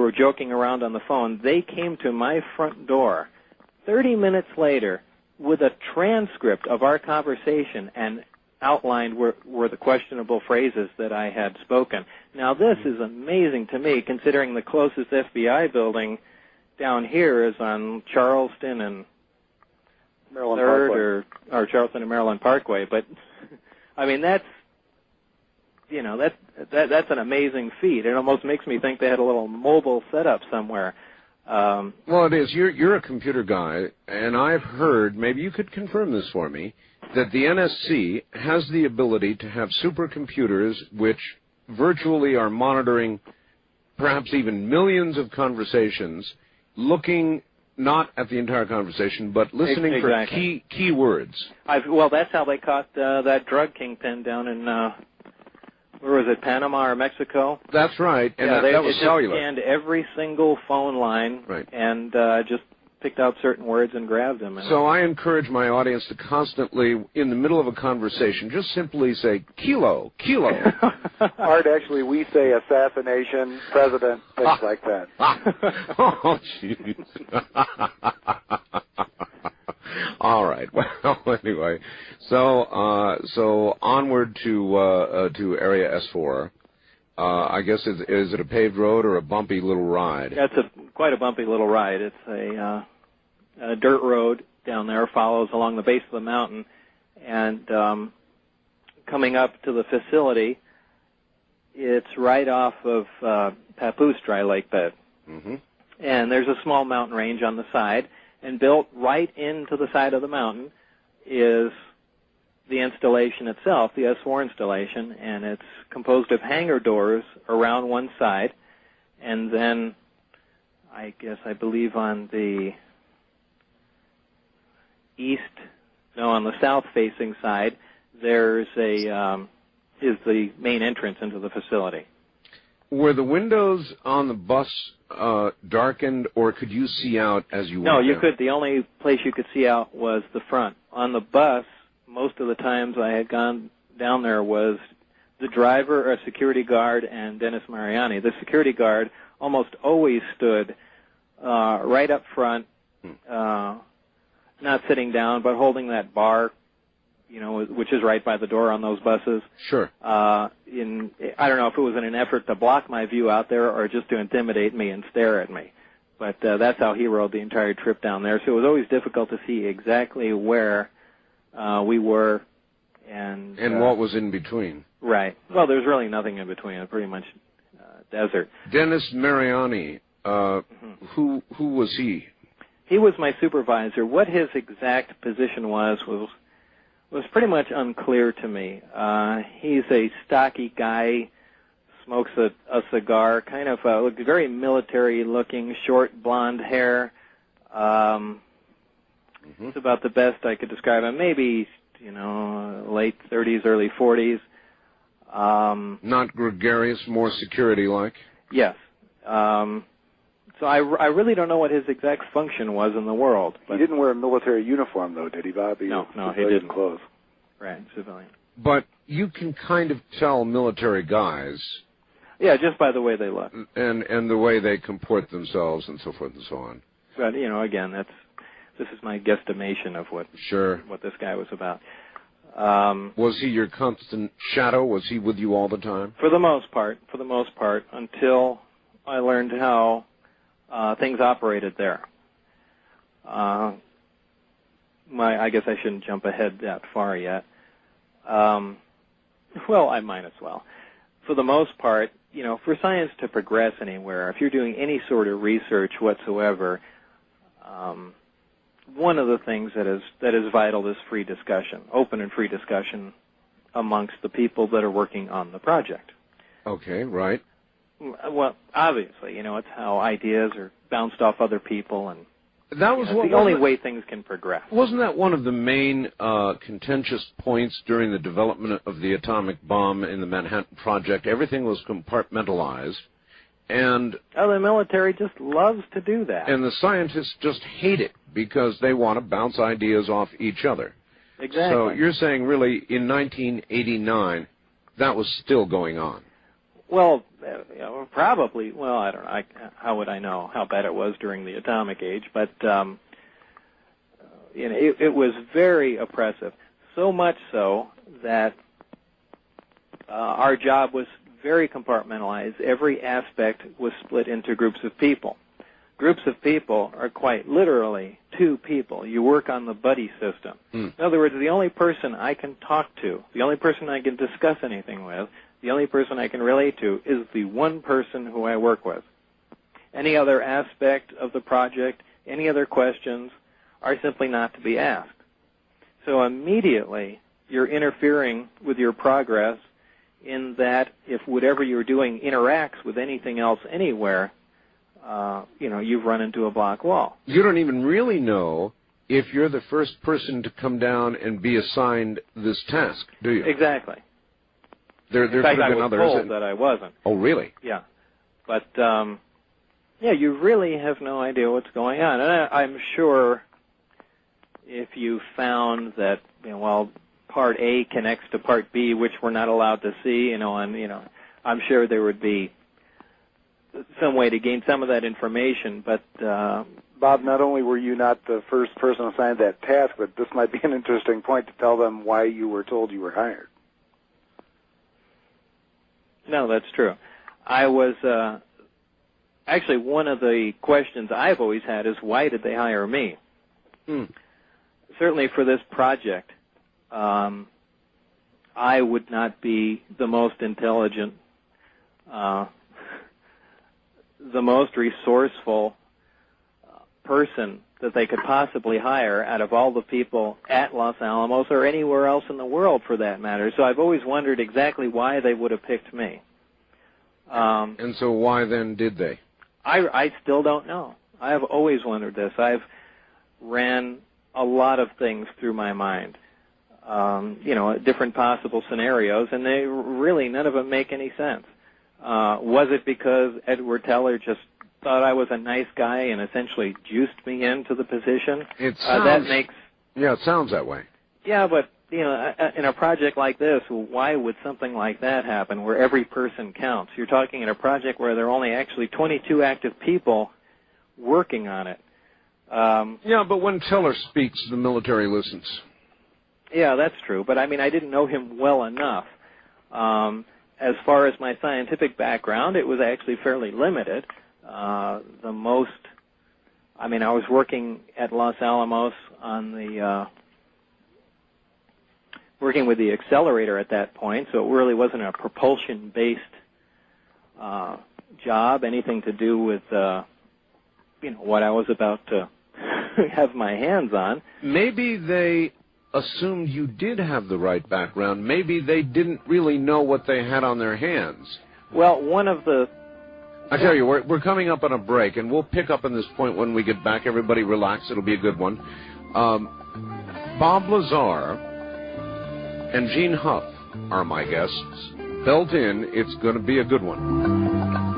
were joking around on the phone. They came to my front door 30 minutes later with a transcript of our conversation and outlined were the questionable phrases that I had spoken. Now, this is amazing to me, considering the closest FBI building down here is on Charleston and Maryland 3rd or Charleston and Maryland Parkway. But, I mean, that's an amazing feat. It almost makes me think they had a little mobile setup somewhere. Well, it is. You're a computer guy, and I've heard, maybe you could confirm this for me, that the NSC has the ability to have supercomputers which virtually are monitoring perhaps even millions of conversations, looking not at the entire conversation, but listening for key words. Well, that's how they caught that drug kingpin down in, where was it, Panama or Mexico? That's right, and yeah, that was cellular. They scanned every single phone line and just picked out certain words and grabbed them. So I encourage my audience to constantly, in the middle of a conversation, just simply say, kilo, kilo. Art, actually, we say assassination, president, things like that. Oh, jeez. All right. Well, anyway, so onward to Area S4. I guess is it a paved road or a bumpy little ride? That's quite a bumpy little ride. It's a dirt road down there, follows along the base of the mountain, and coming up to the facility, it's right off of Papoose Dry Lake Bed. Mm-hmm. And there's a small mountain range on the side, and built right into the side of the mountain is the installation itself, the S4 installation, and it's composed of hangar doors around one side, and then I believe on the on the south-facing side, there's is the main entrance into the facility. Were the windows on the bus darkened, or could you see out as you went? No, you could. The only place you could see out was the front. On the bus, most of the times I had gone down there was the driver, a security guard, and Dennis Mariani. The security guard almost always stood right up front, not sitting down, but holding that bar, which is right by the door on those buses. Sure. I don't know if it was in an effort to block my view out there or just to intimidate me and stare at me. But that's how he rode the entire trip down there. So it was always difficult to see exactly where we were and what was in between. Right. Well, there's really nothing in between. It's pretty much desert. Dennis Mariani, who was he? He was my supervisor. What his exact position was pretty much unclear to me. He's a stocky guy, smokes a cigar, kind of looked very military-looking, short blonde hair. It's about the best I could describe him. Maybe, late 30s, early 40s. Not gregarious, more security-like? Yes. So I really don't know what his exact function was in the world. But he didn't wear a military uniform, though, did he, Bob? No, he didn't. Clothes. Right, civilian. But you can kind of tell military guys. Yeah, just by the way they look. And the way they comport themselves and so forth and so on. But, again, this is my guesstimation of what this guy was about. Was he your constant shadow? Was he with you all the time? For the most part, until I learned how things operated there. I guess I shouldn't jump ahead that far yet. Well, I might as well. For the most part, for science to progress anywhere, if you're doing any sort of research whatsoever, one of the things that is vital is free discussion, open and free discussion amongst the people that are working on the project. Okay, right. Well, obviously, it's how ideas are bounced off other people, and that was the only way things can progress. Wasn't that one of the main contentious points during the development of the atomic bomb in the Manhattan Project? Everything was compartmentalized, and the military just loves to do that. And the scientists just hate it because they want to bounce ideas off each other. Exactly. So you're saying, really, in 1989, that was still going on. Well, probably. Well, I don't know. How would I know how bad it was during the atomic age? But it was very oppressive. So much so that our job was very compartmentalized. Every aspect was split into groups of people. Groups of people are quite literally two people. You work on the buddy system. In other words, the only person I can talk to, the only person I can discuss anything with, the only person I can relate to is the one person who I work with. Any other aspect of the project, any other questions are simply not to be asked. So immediately you're interfering with your progress in that if whatever you're doing interacts with anything else anywhere, you've run into a block wall. You don't even really know if you're the first person to come down and be assigned this task, do you? Exactly. There in fact, could have been I was others told that I wasn't. Oh, really? Yeah. But, you really have no idea what's going on. And I'm sure if you found that, Part A connects to Part B, which we're not allowed to see, I'm sure there would be some way to gain some of that information, but... Bob, not only were you not the first person assigned that task, but this might be an interesting point to tell them why you were told you were hired. No, that's true. I was... actually, one of the questions I've always had is, why did they hire me? Certainly for this project, I would not be the most intelligent, the most resourceful person that they could possibly hire out of all the people at Los Alamos or anywhere else in the world for that matter. So I've always wondered exactly why they would have picked me. And so why then did they? I still don't know. I have always wondered this. I've ran a lot of things through my mind, different possible scenarios, and they really, none of them make any sense. Was it because Edward Teller just thought I was a nice guy and essentially juiced me into the position? It sounds, it sounds that way. Yeah, but, in a project like this, why would something like that happen where every person counts? You're talking in a project where there are only actually 22 active people working on it. But when Teller speaks, the military listens. Yeah, that's true. But, I didn't know him well enough. As far as my scientific background, it was actually fairly limited. I was working at Los Alamos on working with the accelerator at that point, so it really wasn't a propulsion-based job, anything to do with, what I was about to have my hands on. Maybe they assumed you did have the right background. Maybe they didn't really know what they had on their hands. Well, one of the... I tell you, we're coming up on a break, and we'll pick up on this point when we get back. Everybody relax. It'll be a good one. Bob Lazar and Gene Huff are my guests. Belt in. It's going to be a good one.